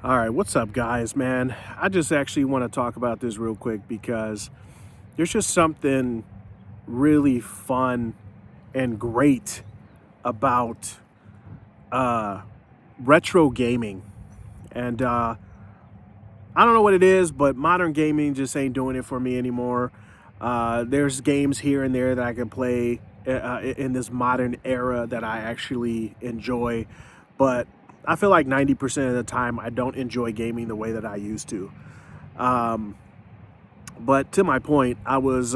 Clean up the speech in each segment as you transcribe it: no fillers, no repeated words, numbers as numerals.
All right, what's up, guys, man? I just actually want to talk about this real quick because there's just something really fun and great about uh, retro gaming. And I don't know what it is, but modern gaming just ain't doing it for me anymore. There's games here and there that I can play in this modern era that I actually enjoy, but I feel like 90% of the time I don't enjoy gaming the way that I used to. Um, but to my point, I was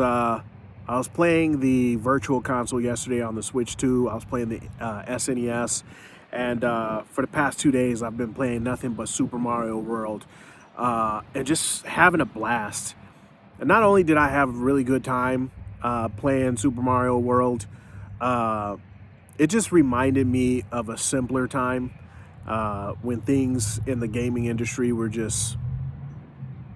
playing the Virtual Console yesterday on the Switch 2. I was playing the SNES, and for the past 2 days, I've been playing nothing but Super Mario World, and just having a blast. And not only did I have a really good time playing Super Mario World, uh, it just reminded me of a simpler time when things in the gaming industry were just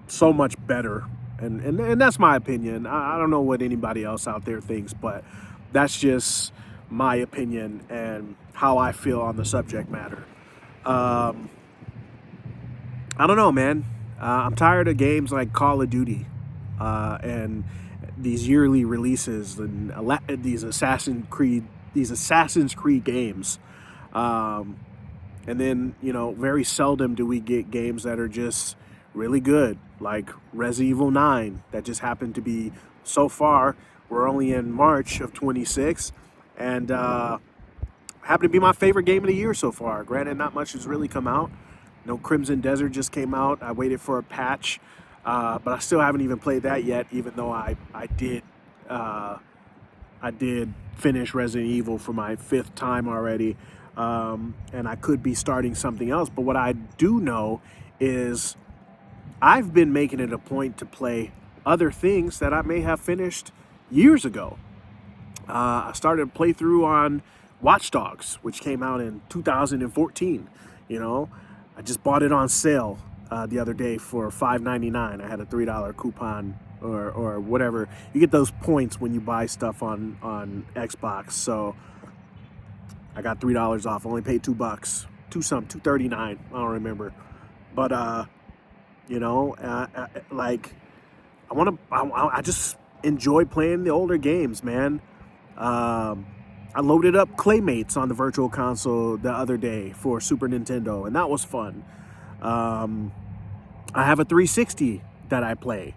so much better. And that's my opinion. I don't know what anybody else out there thinks, but that's just my opinion and how I feel on the subject matter. Um, I don't know, man. I'm tired of games like Call of Duty and these yearly releases and these Assassin's Creed games. Um, And then, very seldom do we get games that are just really good, like Resident Evil 9, that just happened to be so far. We're only in March of 26, and happened to be my favorite game of the year so far. Granted, not much has really come out. No, Crimson Desert just came out. I waited for a patch, but I still haven't even played that yet, even though uh, I did finish Resident Evil for my fifth time already, and I could be starting something else. But what I do know is I've been making it a point to play other things that I may have finished years ago. I started a playthrough on Watch Dogs, which came out in 2014. You know, I just bought it on sale the other day for $5.99. I had a $3 coupon or whatever. You get those points when you buy stuff on Xbox. So I got $3 off. I only paid $2, $2.39. I don't remember, but like I want to. I just enjoy playing the older games, man. Um, I loaded up Claymates on the Virtual Console the other day for Super Nintendo, and that was fun. Um, I have a 360 that I play.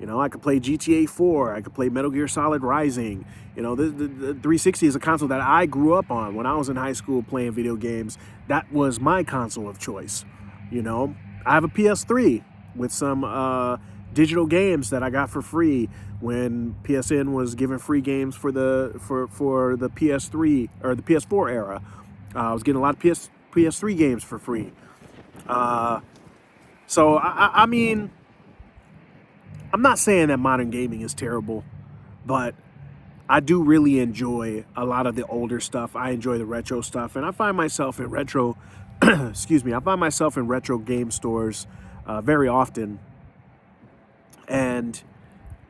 I could play GTA 4. I could play Metal Gear Solid Rising. The 360 is a console that I grew up on when I was in high school playing video games. That was my console of choice. You know, I have a PS3 with some digital games that I got for free when PSN was giving free games for the PS3 or the PS4 era. I was getting a lot of PS3 games for free. Uh, so I mean, I'm not saying that modern gaming is terrible, but I do really enjoy a lot of the older stuff. I enjoy the retro stuff, and I find myself in retro. Excuse me. I find myself in retro game stores very often, and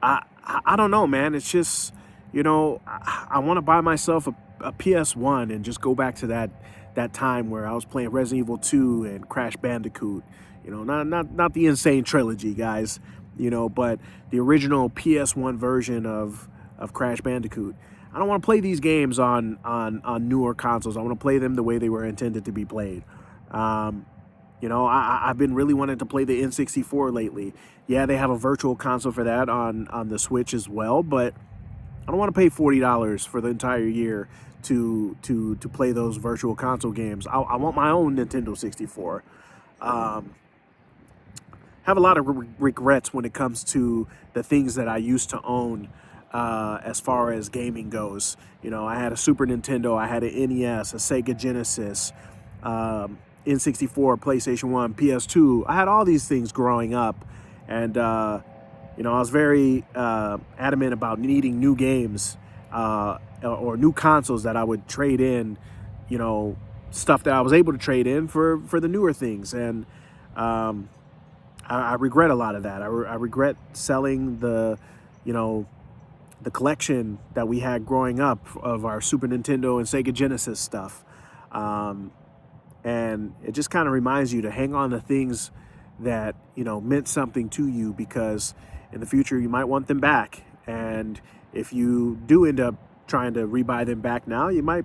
I don't know, man. It's just I want to buy myself a PS1 and just go back to that time where I was playing Resident Evil 2 and Crash Bandicoot. Not the Insane Trilogy, guys. But the original PS1 version of Crash Bandicoot. I don't want to play these games on newer consoles. I want to play them the way they were intended to be played. Um, I've been really wanting to play the N64 lately. Yeah, they have a virtual console for that on the Switch as well, but I don't want to pay $40 for the entire year to play those virtual console games. I want my own Nintendo 64. Um, have a lot of regrets when it comes to the things that I used to own as far as gaming goes. I had a Super Nintendo, I had an NES, a Sega Genesis, N64, PlayStation 1, PS2. I had all these things growing up, and I was very adamant about needing new games or new consoles that I would trade in, stuff that I was able to trade in for the newer things. And um, I regret a lot of that. I regret selling you know, the collection that we had growing up of our Super Nintendo and Sega Genesis stuff. Um, And it just kind of reminds you to hang on to things that, meant something to you, because in the future you might want them back. And if you do end up trying to rebuy them back now, you might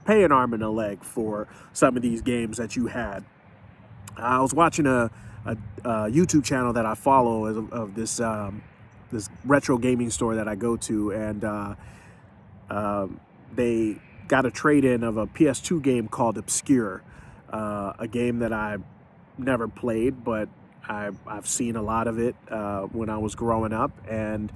pay an arm and a leg for some of these games that you had. I was watching a YouTube channel that I follow of this retro gaming store that I go to, and they got a trade-in of a PS2 game called Obscure, a game that I never played, but I've seen a lot of it when I was growing up, and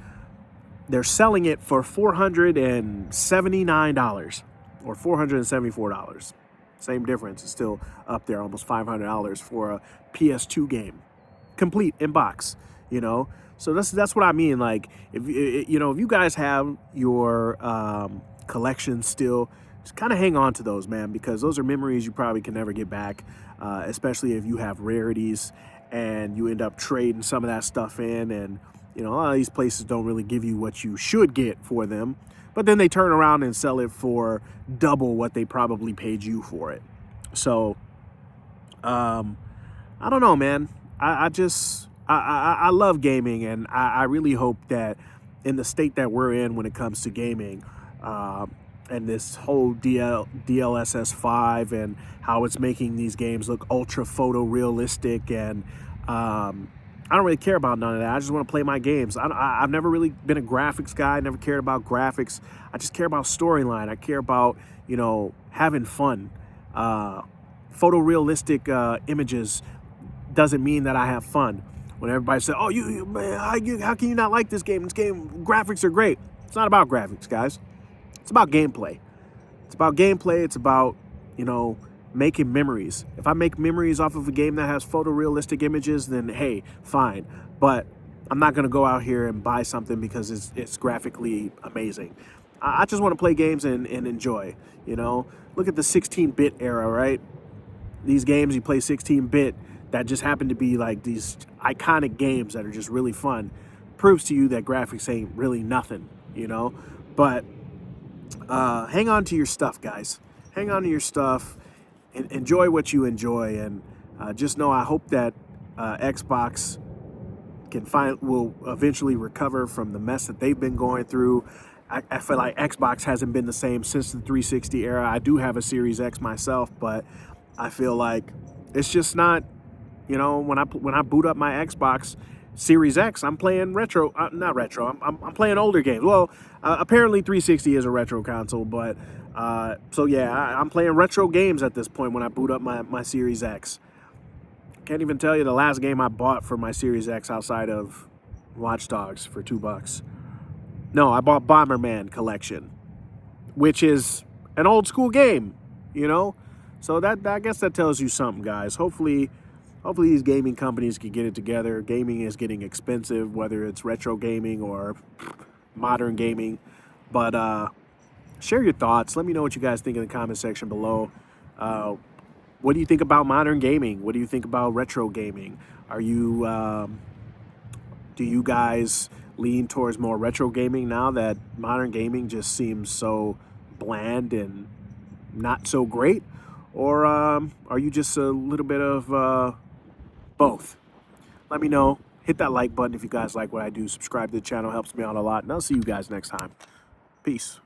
they're selling it for $479 or $474. Same difference. It's still up there, almost $500 for a PS2 game, complete in box. So that's what I mean. Like, if you guys have your collection still, just kind of hang on to those, man, because those are memories you probably can never get back, especially if you have rarities and you end up trading some of that stuff in. And a lot of these places don't really give you what you should get for them, but then they turn around and sell it for double what they probably paid you for it. So I don't know, man. I love gaming, and I really hope that in the state that we're in when it comes to gaming, and this whole DLSS 5 and how it's making these games look ultra photorealistic, and I don't really care about none of that. I just want to play my games. I've never really been a graphics guy. I never cared about graphics. I just care about storyline. I care about, having fun. Photorealistic images doesn't mean that I have fun. When everybody says, "Oh, man, how can you not like this game? This game graphics are great." It's not about graphics, guys. It's about gameplay. It's about gameplay. It's about, making memories. If I make memories off of a game that has photorealistic images, then hey, fine. But I'm not going to go out here and buy something because it's graphically amazing. I just want to play games and enjoy. Look at the 16-bit era, right? These games you play 16-bit that just happen to be like these iconic games that are just really fun, proves to you that graphics ain't really nothing, But hang on to your stuff, guys. Hang on to your stuff. Enjoy what you enjoy, and just know I hope that Xbox will eventually recover from the mess that they've been going through. I feel like Xbox hasn't been the same since the 360 era. I do have a Series X myself, but I feel like it's just not. When I boot up my Xbox Series X, I'm playing retro, not retro. I'm playing older games. Well, apparently 360 is a retro console, but so yeah, I'm playing retro games at this point when I boot up my Series X. Can't even tell you the last game I bought for my Series X outside of Watch Dogs for $2. No, I bought Bomberman Collection, which is an old school game, So I guess that tells you something, guys. Hopefully these gaming companies can get it together. Gaming is getting expensive, whether it's retro gaming or modern gaming. But share your thoughts. Let me know what you guys think in the comment section below. What do you think about modern gaming? What do you think about retro gaming? Do you guys lean towards more retro gaming now that modern gaming just seems so bland and not so great? Or are you just a little bit of both? Let me know. Hit that like button if you guys like what I do. Subscribe to the channel. Helps me out a lot. And I'll see you guys next time. Peace.